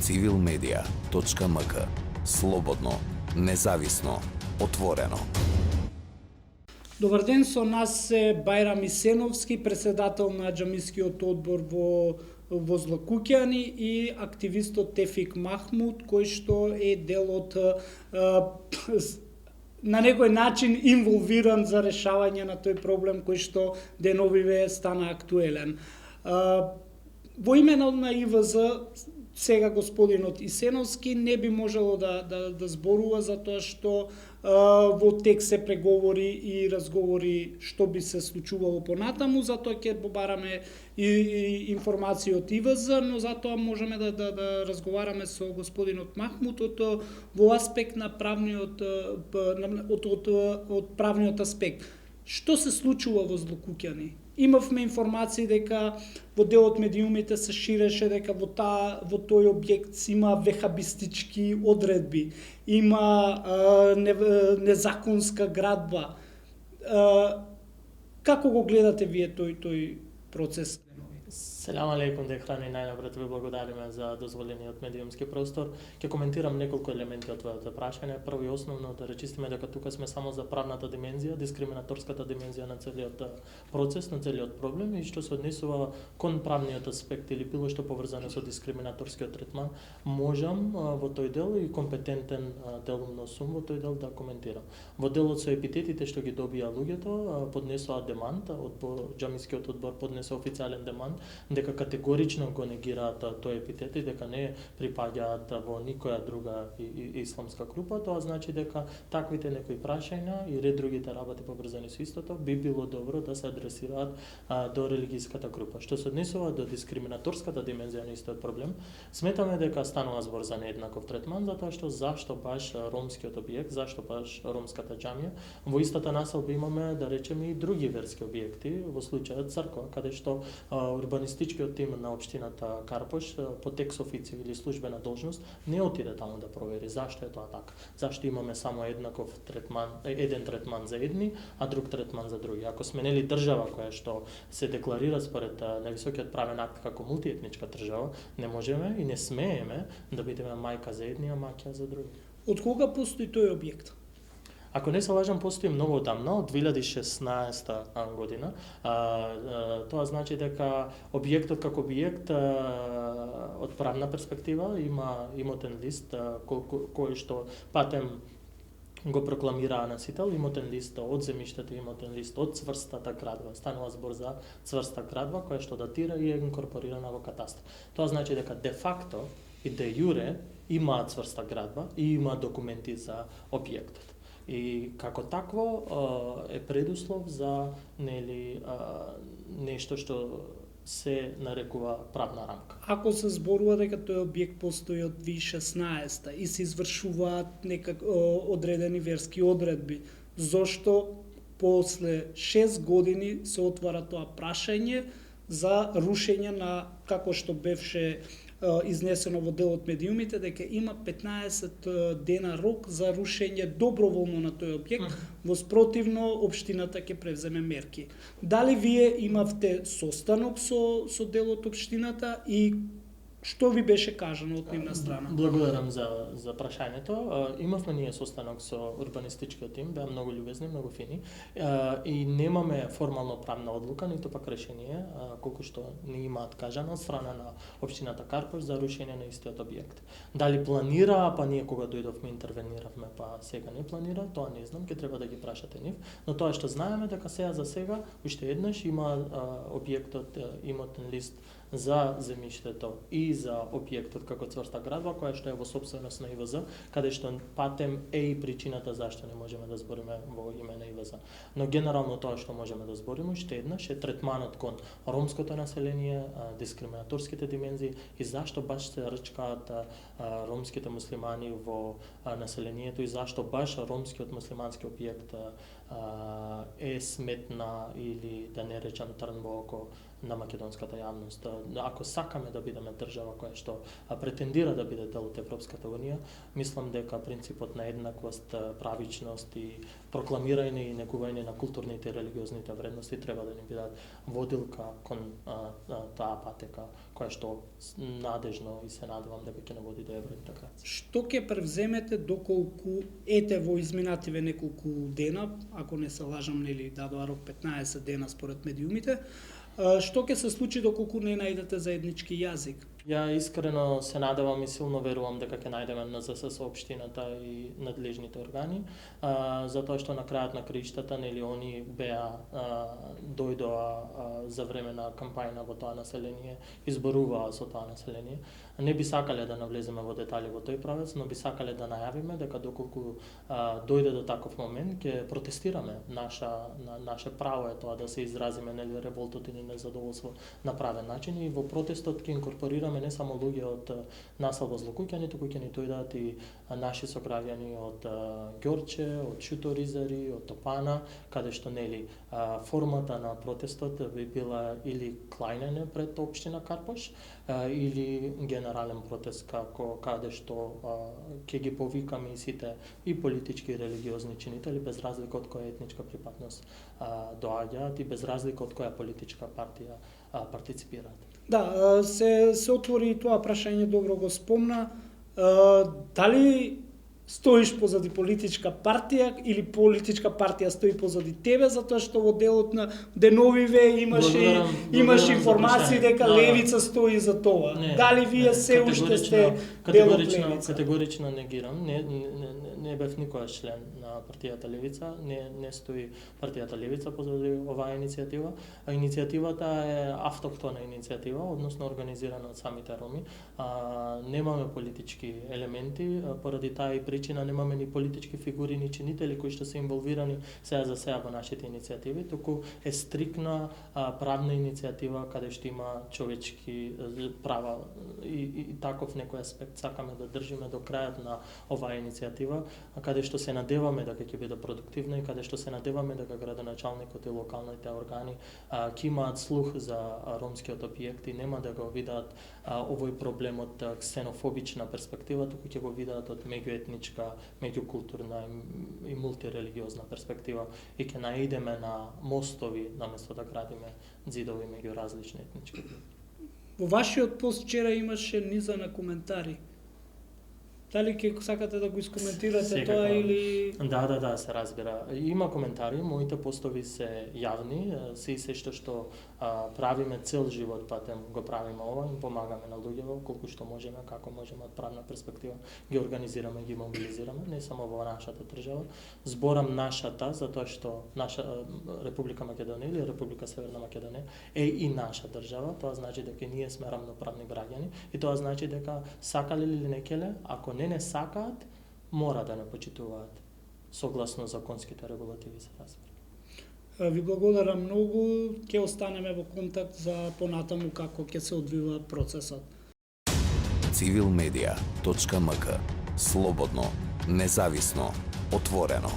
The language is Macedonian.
civilmedia.mk. Слободно, независно, отворено. Добар ден, со нас е Бајрам Исеновски, председател на џамискиот одбор во Злокуќани и активистот Тефик Махмуд, кој што е дел од на некој начин инволвиран за решавање на тој проблем кој што деновиве стана актуелен. Во име на ИВЗ, сега господинот Исеновски не би можело да зборува за тоа што во тек се преговори и разговори што би се случувало понатаму, затоа ќе побараме и информации од ИВЗ, но затоа можеме да разговараме со господинот Махмуд во аспект на правниот од правниот аспект. Што се случува во Злокуќани? Имавме информации дека во делот медиумите се ширеше дека во тој објект има вехабистички одредби, има незаконска градба. Како го гледате вие тој процес? Селам алейкум, дехрани, најнапред ви благодариме за дозволениот медиумски простор. Ќе коментирам неколку елементи од твоето прашање. Прво и основно да речистиме дека тука сме само за правната димензија, дискриминаторската димензија на целиот процес, на целиот проблем и што се однесува кон правниот аспект или било што поврзано со дискриминаторскиот третман, можам во тој дел и компетентен делумно сум во тој дел да коментирам. Во делот со епитетите што ги добија луѓето, поднесоа демант, џамискиот одбор поднесе официјален демант дека категорично го негираат тој епитет и дека не припаѓаат во никоја друга исламска група. Тоа значи дека таквите некои прашања и ред другите работи поврзани со истото би било добро да се адресираат до религијската група. Што се однесува до дискриминаторската димензија на истиот проблем, сметаме дека станува збор за нееднаков третман, затоа што зашто баш ромскиот објект, зашто баш ромската џамија. Во истата населба имаме, да речеме, и други верски објекти, во случајот црква, каде што урбанистичкиот тим на општината Карпош по текс официју или службена должност не отиде таму да провери зашто е тоа така. Зашто имаме само еднаков третман, еден третман за едни, а друг третман за други. Ако сме нели држава која што се декларира според највисокиот правен акт како мултиетничка држава, не можеме и не смееме да бидеме мајка за едни, а маќа за други. Од кога постои тој објект? Ако не се лажам, постои многу одамна, од 2016 година. Тоа значи дека објектот како објект од правна перспектива има имотен лист кој што патем го прокламираа носител, имотен лист од земјиштето, имотен лист од цврстата градба. Станува збор за цврста градба која што датира и е инкорпорирана во катастар. Тоа значи дека де факто и де јуре има цврста градба и има документи за објектот. И како такво е предуслов за нешто што се нарекува правна рамка. Ако се зборува дека тој објект постои од 2016 и се извршуваат одредени верски одредби, зошто после 6 години се отвара тоа прашање за рушење на, како што бевше изнесено во делот медиумите, дека има 15 дена рок за рушење доброволно на тој објект, во спротивно општината ќе превземе мерки. Дали вие имавте состанок со делот општината и што ви беше кажано од нивна страна? Благодарам за прашањето. Имавме ние состанок со урбанистичкиот тим, беа многу љубезни, многу фини и немаме формално правна одлука, ниту пак решение, колку што не имаат кажано од страна на општината Карпош за рушење на истиот објект. Дали планира, па ние кога дојдовме интервениравме, па сега не планира, тоа не знам, ќе треба да ги прашате нив, но тоа што знаеме дека сега за сега уште еднаш има објектот имотен лист за земјиштето и за објектот како цврста градба, која што е во сопственост на ИВЗ, каде што патем е и причината зашто не можеме да збориме во име на ИВЗ. Но генерално тоа што можеме да збориме уште еднаш е третманот кон ромското население, дискриминаторските димензии и зашто баш се рчкаат ромските муслимани во населението и зашто баш ромскиот муслимански објект е сметна или да не речам трн во око на македонската јавност. Ако сакаме да бидеме држава која што претендира да биде дел од Европската унија, мислам дека принципот на еднаквост, правичност и прокламирање и негување на културните и религиозните вредности треба да ни бидат водилка кон таа патека која што надежно и се надевам дека ќе не води до евроинтеграција. Што ќе превземете доколку ете во изминативе неколку дена, ако не се лажам, нели дадоа рок 15 дена според медиумите, што ќе се случи доколку не најдете заеднички јазик? Ја искрено се надевам и силно верувам дека ќе најдеме НЗС со општината и надлежните органи, затоа што на крајот на краиштата, нели, они дојдоа за време на кампања во тоа население, изборуваа со тоа население. Не би сакале да навлеземе во детали во тој правец, но би сакале да најавиме дека доколку дојде до таков момент, ќе протестираме. Наше право е тоа да се изразиме, нели, револтот или незадоволство на правен начин, и во протестот ќе инкорпорираме не само луѓе од населба Злокуќани, туку ќе ни дојдат и наши сограѓани од Ѓорче, од Шуторизари, од Топана, каде што, нели, формата на протестот би била или клајнење пред општина Карпош, или генерален протест каде што ќе ги повикаме и сите и политички и религиозни чинители, без разлика од која етничка припадност доаѓаат и без разлика од која политичка партија партиципираат. Да, се отвори и тоа прашање, добро го спомна. Дали стоиш позади политичка партија или политичка партија стои позади тебе, затоа што во делот на деновиве имаш информации дека левица стои за тоа. Дали вие се уште сте дел од левица? Категорично негирам. Не бев никојаш член на партијата Левица, не стои партијата Левица позади оваа иницијатива. Иницијативата е автохтона иницијатива, односно организирана од самите роми. Немаме политички елементи, поради таа и причина немаме ни политички фигури, ни чинители кои што се инволвирани сега за сега во нашите иницијативи, туку е стрикна правна иницијатива каде што има човечки права и таков некој аспект сакаме да држиме до крајот на оваа иницијатива, каде што се надеваме дека ќе биде продуктивна и каде што се надеваме дека градоначалникот и локалните органи ќе имаат слух за ромскиот објект и нема да го видат овој проблем од ксенофобична перспектива, туку ќе го видат од меѓуетничка, меѓукултурна и мултирелигиозна перспектива и ќе наидеме на мостови наместо да градиме ѕидови меѓу различни етнички. Во вашиот пост вчера имаше низа на коментари. Дали ќе сакате да го искоментирате тоа или... Да, се разбира. Има коментари, моите постови се јавни, се што правиме цел живот, патем го правиме ова, им помагаме на луѓето колку што можеме, како можеме од правна перспектива, ги организираме, ги мобилизираме, не само во нашата држава. Зборам нашата, затоа што наша Република Македонија или Република Северна Македонија е и наша држава, тоа значи дека ние сме рамноправни граѓани и тоа значи дека сакале или не келе, ако не сакаат, мора да не почитуваат согласно законските регулативи се разбира. Ви благодарам многу, ќе останеме во контакт за понатаму како ќе се одвива процесот. civilmedia.mk. Слободно, независно, отворено.